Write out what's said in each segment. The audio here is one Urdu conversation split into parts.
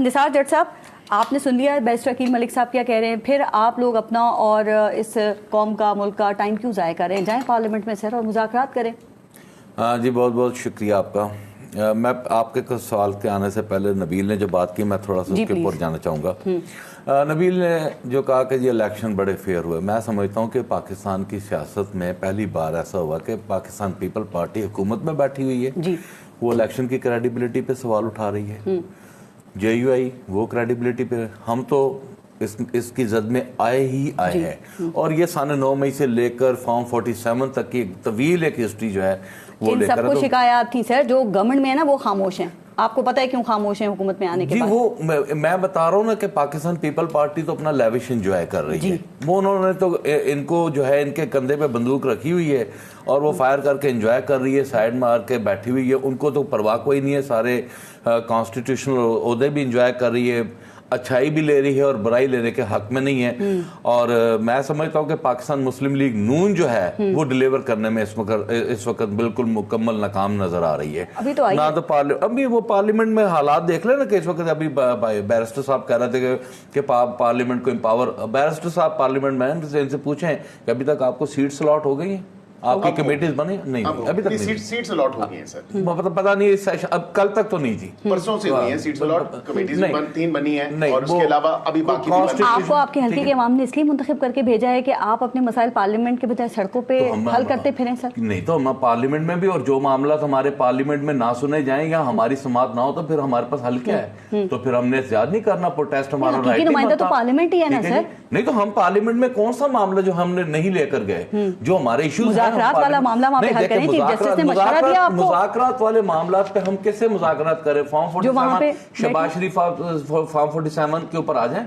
نثار جٹ صاحب، آپ نے سن لیا بیرسٹر عقیل ملک صاحب کیا کہہ رہے ہیں، پھر آپ لوگ اپنا اور اس قوم کا ملک کا ٹائم کیوں ضائع کر رہے ہیں؟ جائیں پارلیمنٹ میں سر اور مذاکرات کریں. جی بہت بہت شکریہ آپ کا. میں آپ کے سوال کے آنے سے پہلے نبیل نے جو بات کی میں تھوڑا سا اس کے اوپر جانا چاہوں گا. نبیل نے جو کہا کہ یہ الیکشن بڑے فیئر ہوئے، میں سمجھتا ہوں کہ پاکستان کی سیاست میں پہلی بار ایسا ہوا کہ پاکستان پیپل پارٹی حکومت میں بیٹھی ہوئی ہے، وہ الیکشن کی کریڈیبلٹی پہ سوال اٹھا رہی ہے. جے یو آئی وہ کریڈیبلٹی پہ، ہم تو اس کی زد میں آئے ہیں. اور یہ سن 9 مئی سے لے کر فارم 47 تک کی طویل ایک ہسٹری جو ہے وہ لے کر، سب کو شکایات تھی سر جو گورنمنٹ میں ہے نا وہ خاموش ہیں. آپ کو پتہ ہے کیوں خاموش ہیں حکومت میں آنے کے بعد؟ وہ میں بتا رہا ہوں نا کہ پاکستان پیپل پارٹی تو اپنا لیوش انجوائے کر رہی ہے. وہ انہوں نے تو ان کو جو ہے ان کے کندھے پہ بندوق رکھی ہوئی ہے اور وہ فائر کر کے انجوائے کر رہی ہے، سائیڈ مار کے بیٹھی ہوئی ہے. ان کو تو پرواہ کوئی نہیں ہے، سارے کانسٹیٹیوشنل عہدے بھی انجوائے کر رہی ہے، اچھائی بھی لے رہی ہے اور برائی لینے کے حق میں نہیں ہے. اور میں سمجھتا ہوں کہ پاکستان مسلم لیگ نون جو ہے وہ ڈیلیور کرنے میں اس وقت بالکل مکمل ناکام نظر آ رہی ہے. نہ تو ابھی وہ پارلیمنٹ میں حالات دیکھ لیں نا کہ اس وقت ابھی بیرسٹر صاحب کہہ رہے تھے کہ پارلیمنٹ کو امپاور. بیرسٹر صاحب پارلیمنٹ میں ان سے پوچھیں کہ ابھی تک آپ کو سیٹ سلاٹ ہو گئی ہیں، آپ کی کمیٹیز بنی؟ نہیں ابھی تک سیٹس الاٹ ہو گئی ہیں سر. پتہ نہیں اب کل تک تو نہیں تھی، پرسوں سے ہوئی ہیں سیٹس الاٹ. کمیٹیز 3 بنی ہیں اور اس کے علاوہ ابھی باقی آپ کو آپ کے حلقے کے عوام نے اس لیے منتخب کر کے بھیجا ہے کہ آپ اپنے مسائل پارلیمنٹ کے بجائے سڑکوں پہ حل کرتے پھریں سر؟ نہیں تو ہم پارلیمنٹ میں بھی، اور جو معاملات ہمارے پارلیمنٹ میں نہ سنے جائیں یا ہماری سماعت نہ ہو تو پھر ہمارے پاس حل کیا ہے؟ تو پھر ہم نے احتجاج نہیں کرنا، پروٹیسٹ ہمارا رائٹ نہیں. نمائندہ تو پارلیمنٹ ہی ہے نا سر. نہیں تو ہم پارلیمنٹ میں کون سا معاملہ جو ہم نے نہیں لے کر گئے، جو ہمارے ایشوز ہیں مذاکرات والا معاملہ وہاں پہ حل کریں. چیف جسٹس نے مشورہ دیا آپ کو؟ مذاکرات والے معاملات پہ ہم کیسے مذاکرات کریں؟ فارم 47 شہباز شریف فارم 47 کے اوپر آ جائیں.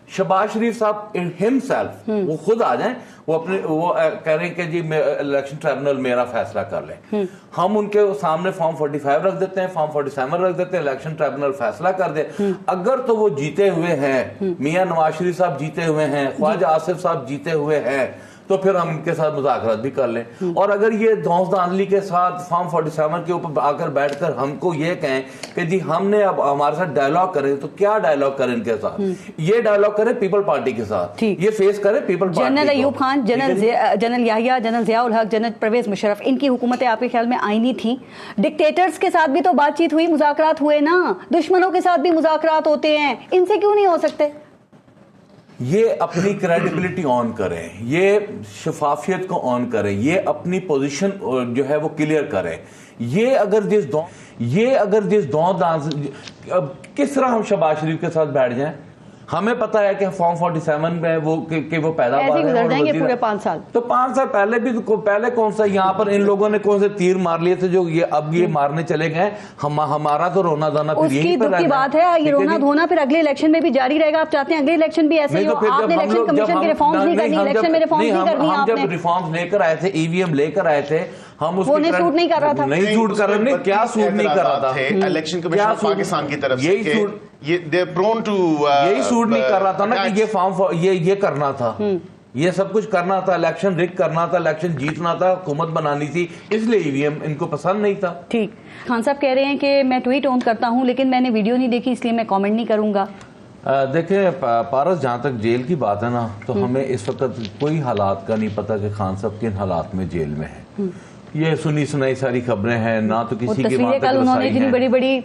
شہباز شریف صاحب ہمسیلف وہ خود آ جائیں، وہ اپنے وہ کہہ رہے ہیں کہ جی الیکشن ٹرائبونل میرا فیصلہ کر لیں. ہم ان کے سامنے فارم 45 رکھ دیتے ہیں، فارم 47 رکھ دیتے ہیں، الیکشن ٹرائبونل فیصلہ کر دے. اگر تو وہ جیتے ہوئے ہیں، میاں نواز شریف صاحب جیتے ہوئے ہیں، خواجہ آصف صاحب جیتے ہوئے ہیں، تو پھر ہم ان کے ساتھ مذاکرات بھی کر لیں. اور اگر یہ دھونس دھاندلی کے ساتھ فارم 47 کے اوپر آ کر بیٹھ کر ہم کو یہ کہیں کہ جی ہم نے اب ہمارے ساتھ ڈائلاگ کریں، تو کیا ڈائلاگ کریں ان کے ساتھ؟ یہ ڈائلاگ کریں پیپل پارٹی کے ساتھ، یہ فیس کریں People Party. General Ayub Khan, general Yahya, general Zia ul-Haq, general Pervez Musharraf, ان کی حکومتیں آپ کے خیال میں آئینی تھیں؟ ڈکٹیٹرز کے ساتھ بھی تو بات چیت ہوئی، مذاکرات ہوئے نا. دشمنوں کے ساتھ بھی مذاکرات ہوتے ہیں، ان سے کیوں نہیں ہو سکتے؟ یہ اپنی کریڈیبلٹی آن کریں، یہ شفافیت کو آن کریں، یہ اپنی پوزیشن جو ہے وہ کلیئر کریں. یہ اگر جس کس طرح ہم شہباز شریف کے ساتھ بیٹھ جائیں؟ ہمیں پتہ ہے کہ فارم 47 میں وہ پیداوار ایسے گزر جائیں گے پورے 5 سال. تو 5 سال پہلے کون سا یہاں پر ان لوگوں نے کون سے تیر مار لیے تھے جو اب یہ مارنے چلے گئے؟ ہمارا تو رونا دھونا پھر یہی پر کی بات ہے. یہ رونا دھونا پھر اگلے الیکشن میں بھی جاری رہے گا. آپ چاہتے ہیں اگلے الیکشن بھی ایسے ہی ہو؟ آپ نے الیکشن کمیشن کے ریفارمز نہیں کرنی، الیکشن میں ریفارمز نہیں کرنی. ہم جب ریفارمز لے کر آئے تھے، ای وی ایم لے کر آئے تھے، ہم اس وہ نہیں سوٹ نہیں کر رہا تھا. نہیں سوٹ کر رہے، کیا سوٹ نہیں کر رہا تھا؟ الیکشن کمیشن آف پاکستان کی طرف سے یہی سوٹ نہیں کر رہا تھا نا کہ یہ فارم یہ کرنا تھا، یہ سب کچھ کرنا تھا، الیکشن رک کرنا تھا، الیکشن جیتنا تھا، حکومت بنانی تھی، اس لیے ای وی ایم ان کو پسند نہیں تھا. ٹھیک. خان صاحب کہہ رہے ہیں کہ میں ٹویٹ آن کرتا ہوں لیکن میں نے ویڈیو نہیں دیکھی اس لیے میں کامنٹ نہیں کروں گا. دیکھیں پارس، جہاں تک جیل کی بات ہے نا، تو ہمیں اس وقت کوئی حالات کا نہیں پتا کہ خان صاحب کن حالات میں جیل میں ہیں. یہ سنی سنائی ساری خبریں ہیں، نہ تو کسی کی بات کل انہوں نے اتنی بڑی بڑی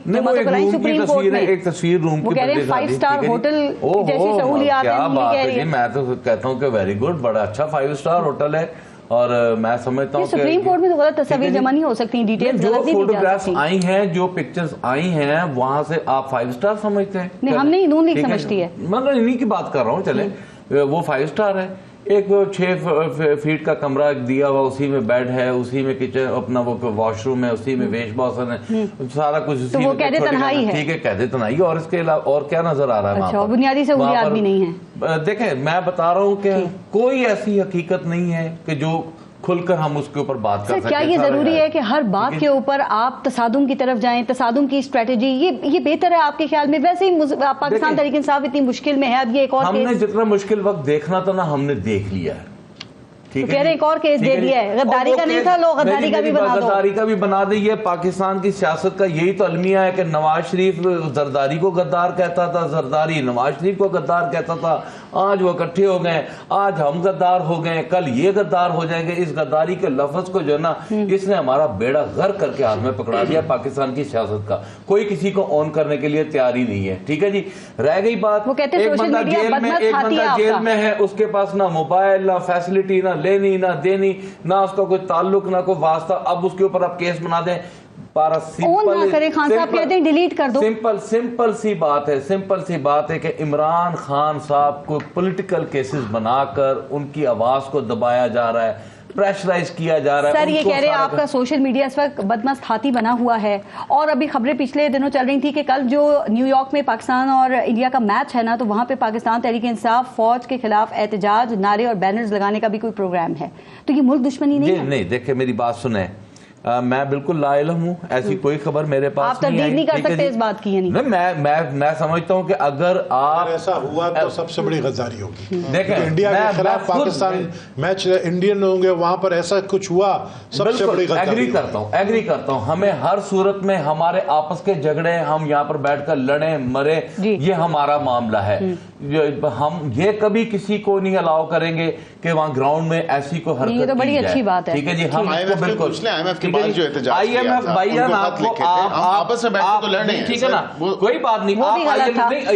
سپریم کورٹ میں ایک تصویر روم کی، وہ کہہ رہے ہیں 5 اسٹار ہوٹل جیسی سہولیات ہیں. کیا بات ہے جی، میں تو کہتا ہوں کہ ویری گڈ، بڑا اچھا 5 اسٹار ہوٹل ہے. اور میں سمجھتا ہوں کہ سپریم کورٹ میں تو غلط تصاویر جمع نہیں ہو سکتی، ڈیٹیلز جو فوٹوگرافز آئی ہیں، جو پکچرز آئی ہیں، وہاں سے آپ 5 اسٹار سمجھتے ہیں؟ نہیں، ہم نہیں، نون لیگ سمجھتی ہے. میں انہی کی بات کر رہا ہوں. چلے وہ 5 اسٹار ہے، ایک 6 فیٹ کا کمرہ دیا ہوا، اسی میں بیڈ ہے، اسی میں کچن اپنا وہ واش روم ہے، اسی میں ویش باسن ہے، سارا کچھ اسی میں. وہ قید تنہائی ہے. ٹھیک ہے، قید تنہائی. اور اس کے علاوہ اور کیا نظر آ رہا ہے؟ اچھا، بنیادی سہولیات بھی نہیں ہیں. دیکھیں میں بتا رہا ہوں کہ کوئی ایسی حقیقت نہیں ہے کہ جو کھل کر ہم اس کے اوپر بات کر سکتے. کیا یہ ضروری ہے کہ ہر بات کے اوپر آپ تصادم کی طرف جائیں، تصادم کی اسٹریٹجی یہ بہتر ہے آپ کے خیال میں؟ ویسے ہی پاکستان تحریک انصاف اتنی مشکل میں ہے، اب یہ ایک اور ہم نے جتنا مشکل وقت دیکھنا تھا نا، ہم نے دیکھ لیا ہے. ٹھیک کہہ رہے ایک اور کیس دے دیا ہے، غداری کا نہیں تھا، لو غداری کا بھی بنا دو، غداری کا بھی بنا دیں. یہ پاکستان کی سیاست کا یہی تو المیہ ہے کہ نواز شریف زرداری کو غدار کہتا تھا، زرداری نواز شریف کو غدار کہتا تھا. آج وہ اکٹھے ہو گئے، آج ہم غدار ہو گئے، کل یہ غدار ہو جائیں گے. اس غداری کے لفظ کو جو ہے نا اس نے ہمارا بیڑا غرق کر کے ہاتھ میں پکڑا دیا پاکستان کی سیاست کا. کوئی کسی کو آن کرنے کے لیے تیار ہی نہیں ہے. ٹھیک ہے جی. رہ گئی بات، ایک بندہ جیل میں ہے، اس کے پاس نہ موبائل، نہ فیسلٹی، نہ لینی نہ دینی، نہ اس کا کوئی تعلق، نہ کوئی واسطہ. اب اس کے اوپر آپ کیس بنا دیں. سمپل سی بات ہے کہ عمران خان صاحب کو پولیٹیکل کیسز بنا کر ان کی آواز کو دبایا جا رہا ہے، پریشرائز کیا جا رہا ہے. سر یہ کہہ رہے ہیں آپ کا سوشل میڈیا اس وقت بدمست ہاتھی بنا ہوا ہے. اور ابھی خبریں پچھلے دنوں چل رہی تھی کہ کل جو نیو یارک میں پاکستان اور انڈیا کا میچ ہے نا، تو وہاں پہ پاکستان تحریک انصاف فوج کے خلاف احتجاج، نعرے اور بینرز لگانے کا بھی کوئی پروگرام ہے. تو یہ ملک دشمنی نہیں ہے؟ نہیں دیکھیں میری بات سنیں، میں بالکل لا علم ہوں، ایسی کوئی خبر میرے پاس آپ تردید نہیں کر سکتے اس بات کی. میں سمجھتا ہوں کہ اگر آپ ایسا ہوا تو سب سے بڑی غداری ہوگی. دیکھیں انڈیا کے خلاف پاکستان میچ انڈین ہوں گے، وہاں پر ایسا کچھ ہوا سب سے بڑی غداری. ایگری کرتا ہوں. ہمیں ہر صورت میں ہمارے آپس کے جھگڑے، ہم یہاں پر بیٹھ کر لڑیں مرے، یہ ہمارا معاملہ ہے. ہم یہ کبھی کسی کو نہیں الاؤ کریں گے کہ وہاں گراؤنڈ میں ایسی کو حرکت کی جائے. یہ تو بڑی اچھی بات ہے. ٹھیک ہے جی. ہم بالکل جو احتجاج کیا تھا آپس میں بیٹھ کے تو لڑنے ہیں. ٹھیک ہے نا، کوئی بات نہیں.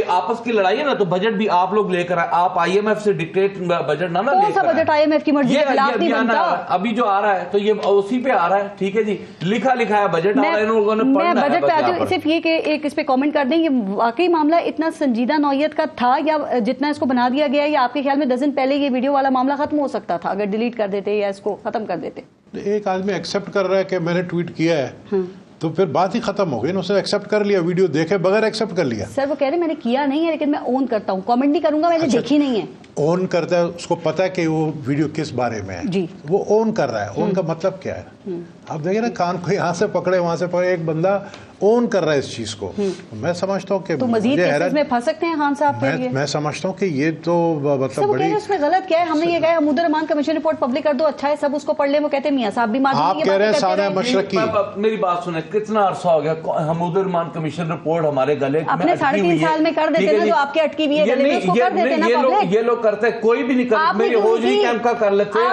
آپس کی لڑائی ہے نا، تو بجٹ بھی آپ لوگ لے کر آئے. آپ آئی ایم ایف سے ڈکٹیٹ بجٹ نہ لے کر بجٹ آئی ایم ایف کی مرضی کے خلاف نہیں بنتا. ابھی جو آ رہا ہے تو یہ اسی پہ آ رہا ہے. ٹھیک ہے جی. لکھا ہے بجٹ آ رہا ہے، ان لوگوں نے پڑھنا ہے. میں بجٹ پہ آتی ہوں، صرف یہ کہ ایک اس پہ کامنٹ کر دیں، یہ واقعی معاملہ اتنا سنجیدہ نوعیت کا تھا یا جتنا اس کو بنا دیا گیا، یا آپ کے خیال میں 10 دن پہلے یہ ویڈیو والا معاملہ ختم ہو سکتا تھا اگر ڈیلیٹ کر دیتے یا اس کو ختم کر دیتے؟ ایک آدمی ایکسپٹ کر رہا ہے کہ میں نے ٹویٹ کیا ہے تو پھر بات ہی ختم ہو گئی نا. اس نے ایکسپٹ کر لیا، ویڈیو دیکھے بغیر ایکسپٹ کر لیا. سر وہ کہہ رہے ہیں میں نے کیا نہیں ہے لیکن میں اون کرتا ہوں، کامنٹ نہیں کروں گا، میں نے دیکھی نہیں ہے. اون کرتا ہے، اس کو پتا ہے کہ وہ ویڈیو کس بارے میں ہے جی. وہ اون کر رہا ہے. اون کا مطلب کیا ہے؟ آپ دیکھیں نا، کان کو یہاں سے پکڑے وہاں سے پکڑے، ایک بندہ اون کر رہا ہے اس چیز کو. میں سمجھتا ہوں کہ تو مزید کیسز میں پھنس سکتے ہیں خان صاحب کے لیے. میں سمجھتا ہوں کہ یہ تو مطلب بڑی، اس میں غلط کیا ہے؟ ہم نے یہ کہا حمود الرحمان کمیشن رپورٹ پبلک کر دو، اچھا ہے، سب اس کو پڑھ لیں. وہ کہتے ہیں میاں صاحب بھی آپ کہہ رہے ہیں سانحہ مشرق کی. میری بات سنیں، کتنا عرصہ ہو گیا حمود الرحمان کمیشن رپورٹ ہمارے گلے میں اپنے 3.5 سال میں کر دیتے نا، جو آپ کے اٹکی ہوئی ہے گلے میں، اس کو کر دیتے نا پبلک. یہ لوگ کرتے، کوئی بھی نہیں کرتے. میری ہوجری کیمپ کا کر لیتے ہیں.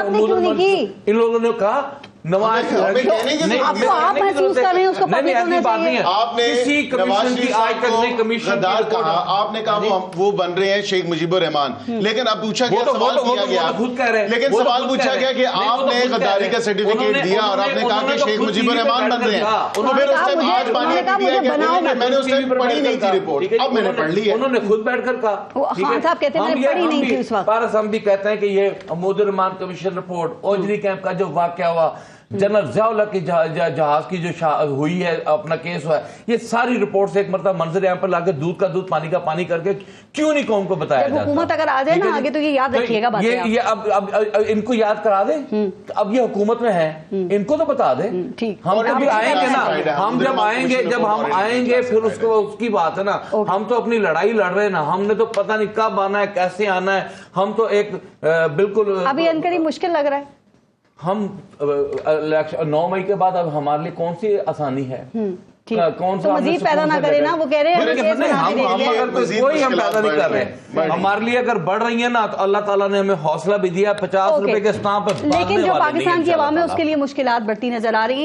ان لوگوں نے کہا نواز آپ محسوس کر رہے ہیں اس کو پبلک ہونا چاہیے. آپ نے کسی کمیشن کی آج تک نہیں کمیشن غدار کہا، آپ نے کہا وہ بن رہے ہیں شیخ مجیب الرحمان. لیکن اب پوچھا گیا، سوال کیا گیا، لیکن سوال پوچھا گیا کہ آپ نے غداری کا سرٹیفکیٹ دیا اور آپ نے کہا کہ شیخ مجیب الرحمان بن رہے ہیں. تو پھر اس ٹائم آج بانی دیا کہ میں نے اس ٹائم پڑھی نہیں تھی رپورٹ، اب میں نے پڑھ لی ہے. انہوں نے خود بیٹھ کر کہا. خان صاحب کہتے ہیں میں نے پڑھی نہیں تھی اس وقت. پارس ہم بھی کہتے ہیں کہ یہ حمود الرحمان کمیشن رپورٹ، اوجری کیمپ کا جو واقعہ ہوا، جنرل ضیاء الحق کی جہاز کی جو ہوئی ہے، اپنا کیس ہوا ہے، یہ ساری رپورٹ سے ایک مرتبہ منظر عام پر لا کے دودھ کا دودھ پانی کا پانی کر کے کیوں نہیں قوم کو بتایا جاتا؟ حکومت اگر آ جائے نا آگے تو یہ یاد رکھیے گا. یہ اب ان کو یاد کرا دیں، اب یہ حکومت میں ہے، ان کو تو بتا دیں. ہم جب آئیں گے نا، ہم جب آئیں گے پھر اس کی بات ہے نا. ہم تو اپنی لڑائی لڑ رہے ہیں نا، ہم نے تو پتہ نہیں کب آنا ہے، کیسے آنا ہے. ہم تو ایک بالکل ابھی ان قریب مشکل لگ رہا ہے. ہم 9 مئی کے بعد اب ہمارے لیے کون سی آسانی ہے؟ کون سا مزید پیدا نہ کرے نا. وہ کہہ رہے ہیں کوئی ہم پیدا نہیں کر رہے. ہمارے لیے اگر بڑھ رہی ہیں نا تو اللہ تعالیٰ نے ہمیں حوصلہ بھی دیا. 50 روپے کے اسٹامپ پہ، لیکن جو پاکستان کی عوام ہے اس کے لیے مشکلات بڑھتی نظر آ رہی ہیں.